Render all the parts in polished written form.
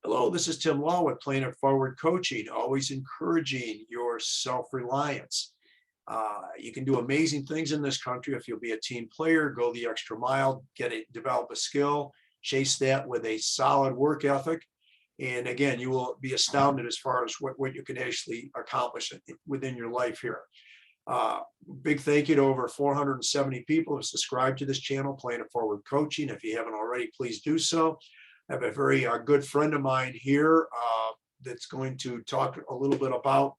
Hello, this is Tim Law with Planet Forward Coaching, always encouraging your self-reliance. You can do amazing things in this country if you'll be a team player, go the extra mile, develop a skill, chase that with a solid work ethic. And again, you will be astounded as far as what you can actually accomplish within your life here. Uh, Big thank you to over 470 people who have subscribed to this channel, Planet Forward Coaching. If you haven't already, please do so. I have a very good friend of mine here that's going to talk a little bit about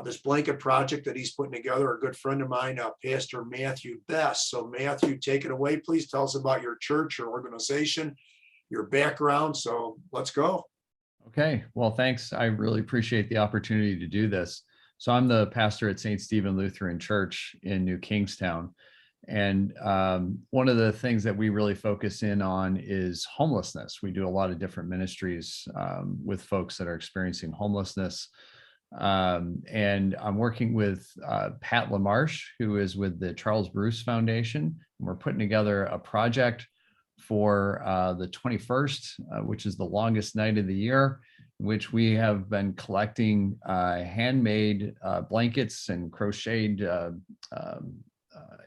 this blanket project that he's putting together. A good friend of mine, Pastor Matthew Best. So Matthew, take it away, please. Tell us about your church, your organization, your background. So let's go. Okay, well, thanks. I really appreciate the opportunity to do this. So I'm the pastor at St. Stephen Lutheran Church in New Kingstown. And one of the things that we really focus in on is homelessness. We do a lot of different ministries with folks that are experiencing homelessness. And I'm working with Pat LaMarche, who is with the Charles Bruce Foundation. And we're putting together a project for the 21st, which is the longest night of the year, which we have been collecting handmade blankets and crocheted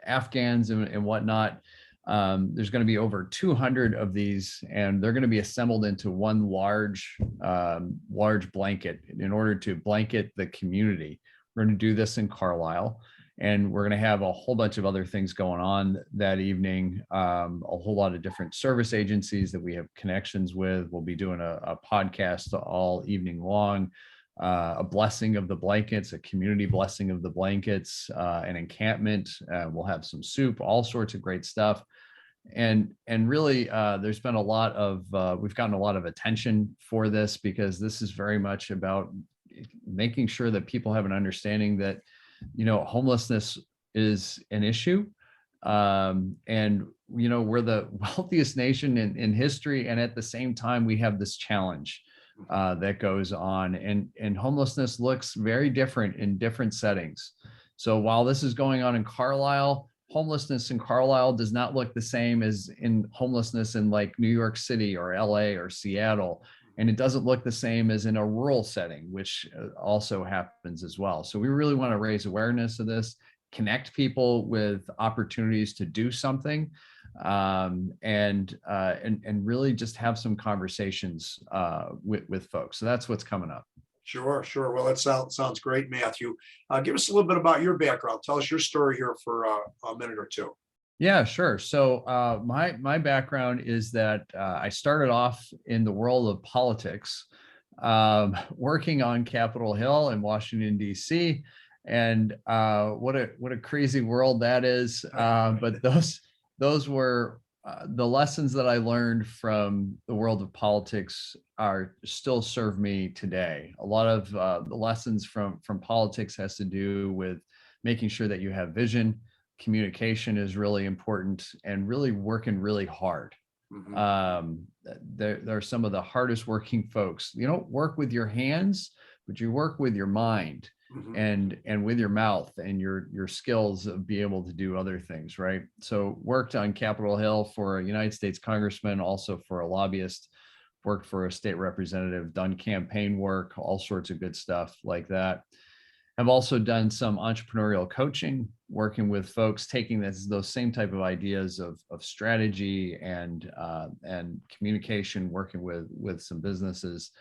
Afghans and whatnot. There's going to be over 200 of these, and they're going to be assembled into one large blanket in order to blanket the community. We're going to do this in Carlisle, and we're going to have a whole bunch of other things going on that evening. A whole lot of different service agencies that we have connections with. We'll be doing a podcast all evening long. A blessing of the blankets, a community blessing of the blankets, an encampment. We'll have some soup, all sorts of great stuff. And really, there's been we've gotten a lot of attention for this because this is very much about making sure that people have an understanding that, homelessness is an issue. And, we're the wealthiest nation in history. And at the same time, we have this challenge that goes on, and homelessness looks very different in different settings. So while this is going on in Carlisle, homelessness in Carlisle does not look the same as in homelessness in like New York City or LA or Seattle. And it doesn't look the same as in a rural setting, which also happens as well. So we really want to raise awareness of this, connect people with opportunities to do something, and really just have some conversations with folks. So that's what's coming up. Sure. Well, that sounds great, Matthew. Give us a little bit about your background. Tell us your story here for a minute or two. Yeah, sure. So my background is that I started off in the world of politics, working on Capitol Hill in Washington, D.C. And what a crazy world that is. But those were the lessons that I learned from the world of politics still serve me today. A lot of the lessons from politics has to do with making sure that you have vision. Communication is really important, and really working really hard. Mm-hmm. They're some of the hardest working folks. You don't work with your hands, but you work with your mind. Mm-hmm. and with your mouth and your skills of being able to do other things, right? So worked on Capitol Hill for a United States congressman, also for a lobbyist, worked for a state representative, done campaign work, all sorts of good stuff like that. I've also done some entrepreneurial coaching, working with folks, taking those same type of ideas of strategy and communication, working with some businesses.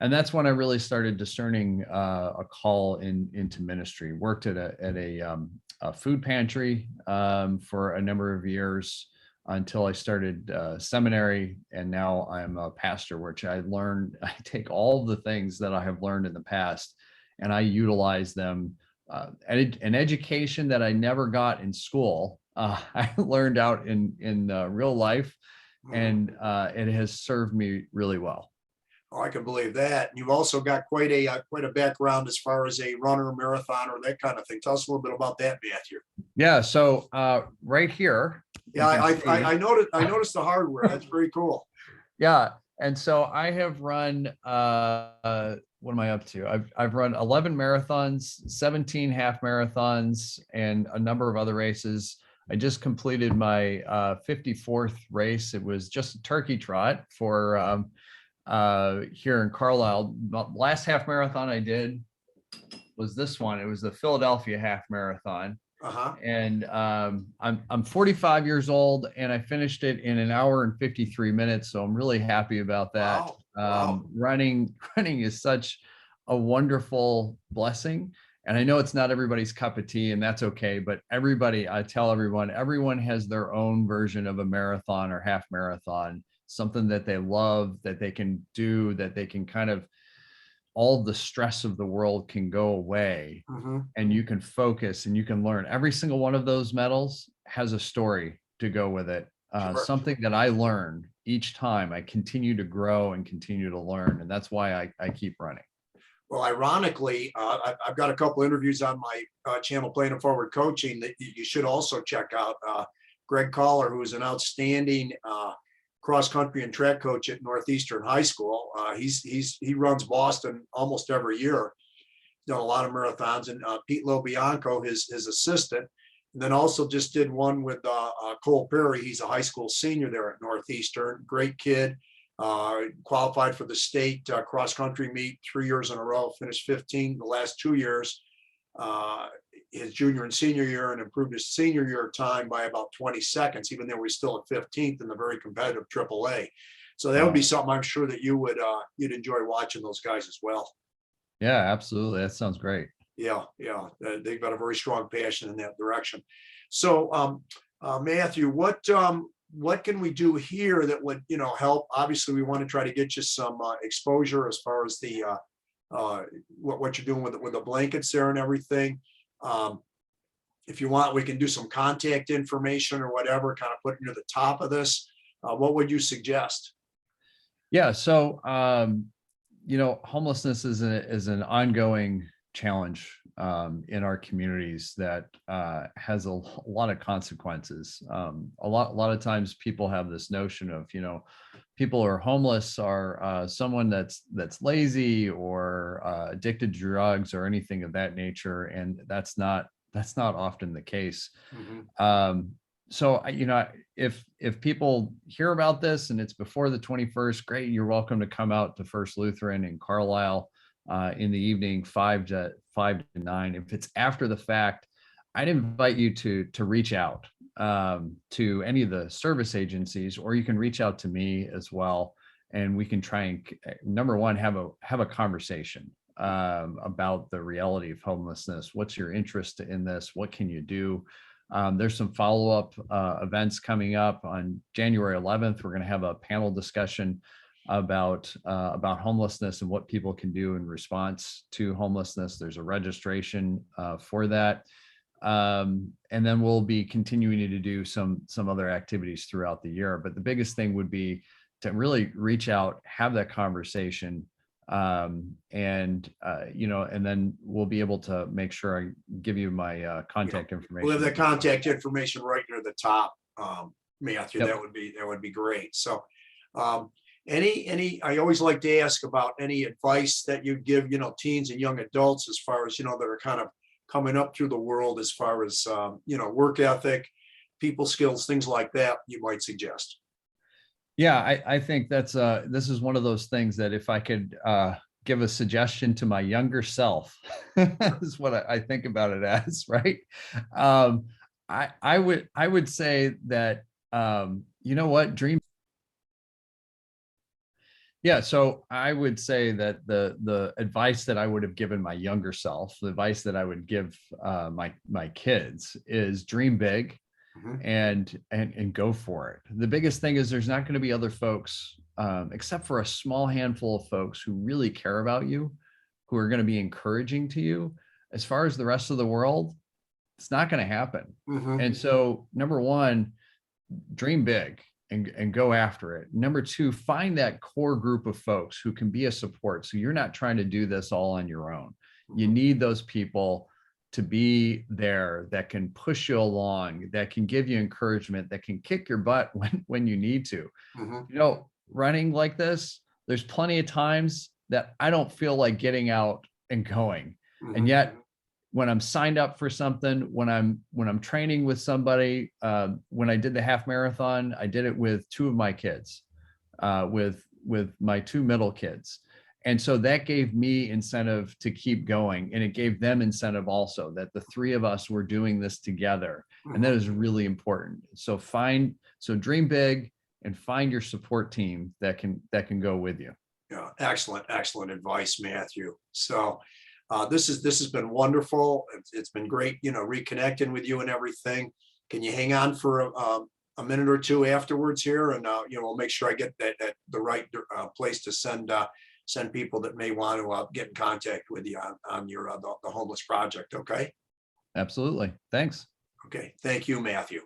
And that's when I really started discerning a call into ministry. Worked at a food pantry for a number of years until I started seminary, and now I'm a pastor, which I take all the things that I have learned in the past, and I utilize them. An education that I never got in school, I learned out in real life, and it has served me really well. Oh, I can believe that. And you've also got quite a background as far as a runner, marathoner, that kind of thing. Tell us a little bit about that, Matthew. Yeah. So right here. Yeah, I noticed the hardware. That's very cool. Yeah. And so I have run. What am I up to? I've run 11 marathons, 17 half marathons, and a number of other races. I just completed my 54th race. It was just a turkey trot for here in Carlisle. The last half marathon I did was this one. It was the Philadelphia half marathon. Uh-huh. And I'm 45 years old, and I finished it in an hour and 53 minutes. So I'm really happy about that. Wow. Wow. Running is such a wonderful blessing. And I know it's not everybody's cup of tea, and that's okay. But everybody, I tell everyone has their own version of a marathon or half marathon, something that they love, that they can do, that they can kind of, all the stress of the world can go away, Mm-hmm. and you can focus and you can learn. Every single one of those medals has a story to go with it. Sure. Something that I learn each time. I continue to grow and continue to learn. And that's why I keep running. Well, ironically, I've got a couple interviews on my channel, Playing It Forward Coaching, that you should also check out. Greg Collar, who is an outstanding cross country and track coach at Northeastern High School. He runs Boston almost every year. He's done a lot of marathons, and Pete Lobianco, his assistant, and then also just did one with Cole Perry. He's a high school senior there at Northeastern. Great kid. Qualified for the state cross country meet 3 years in a row, finished 15 the last 2 years, his junior and senior year, and improved his senior year time by about 20 seconds, even though he's still at 15th in the very competitive AAA. So that would be something I'm sure that you'd enjoy watching those guys as well. Yeah, absolutely. That sounds great. Yeah, they've got a very strong passion in that direction. So, Matthew, what can we do here that would help? Obviously, we want to try to get you some exposure as far as the what you're doing with the blankets there and everything. If you want, we can do some contact information or whatever, kind of put it near the top of this. What would you suggest? Yeah. So, homelessness is an ongoing challenge in our communities that has a lot of consequences. A lot of times people have this notion of, people who are homeless are someone that's lazy or addicted to drugs or anything of that nature, and that's not often the case. Mm-hmm. So, if people hear about this and it's before the 21st, great, you're welcome to come out to First Lutheran in Carlisle in the evening, 5 to 9. If it's after the fact, I'd invite you to reach out to any of the service agencies, or you can reach out to me as well, and we can try and, number one, have a conversation about the reality of homelessness. What's your interest in this? What can you do? There's some follow-up events coming up on January 11th. We're going to have a panel discussion about homelessness and what people can do in response to homelessness. There's a registration for that. And then we'll be continuing to do some other activities throughout the year. But the biggest thing would be to really reach out, have that conversation, and then we'll be able to make sure I give you my contact information. We'll have the contact information right near the top, Matthew. Yep. That would be great. So, I always like to ask about any advice that you give, teens and young adults, as far as, that are kind of coming up through the world, as far as, work ethic, people skills, things like that, you might suggest. Yeah, I think this is one of those things that if I could give a suggestion to my younger self, is what I think about it as, right? I would say that, dream. Yeah, so I would say that the advice that I would have given my younger self, the advice that I would give my kids, is dream big. Mm-hmm. And go for it. The biggest thing is there's not going to be other folks, except for a small handful of folks who really care about you, who are going to be encouraging to you. As far as the rest of the world, it's not going to happen. Mm-hmm. And so, number one, dream big and go after it. Number two, find that core group of folks who can be a support. So you're not trying to do this all on your own. You need those people to be there that can push you along, that can give you encouragement, that can kick your butt when you need to. Mm-hmm. Running like this, there's plenty of times that I don't feel like getting out and going. Mm-hmm. And yet when I'm signed up for something, when I'm training with somebody, when I did the half marathon, I did it with 2 of my kids, with with my two middle kids. And so that gave me incentive to keep going. And it gave them incentive also, that the three of us were doing this together. And that is really important. So dream big and find your support team that can go with you. Yeah, excellent advice, Matthew. So this has been wonderful. It's been great, reconnecting with you and everything. Can you hang on for a minute or two afterwards here, and we'll make sure I get that at the right place to send people that may want to get in contact with you on your the homeless project. Okay. Absolutely. Thanks. Okay. Thank you, Matthew.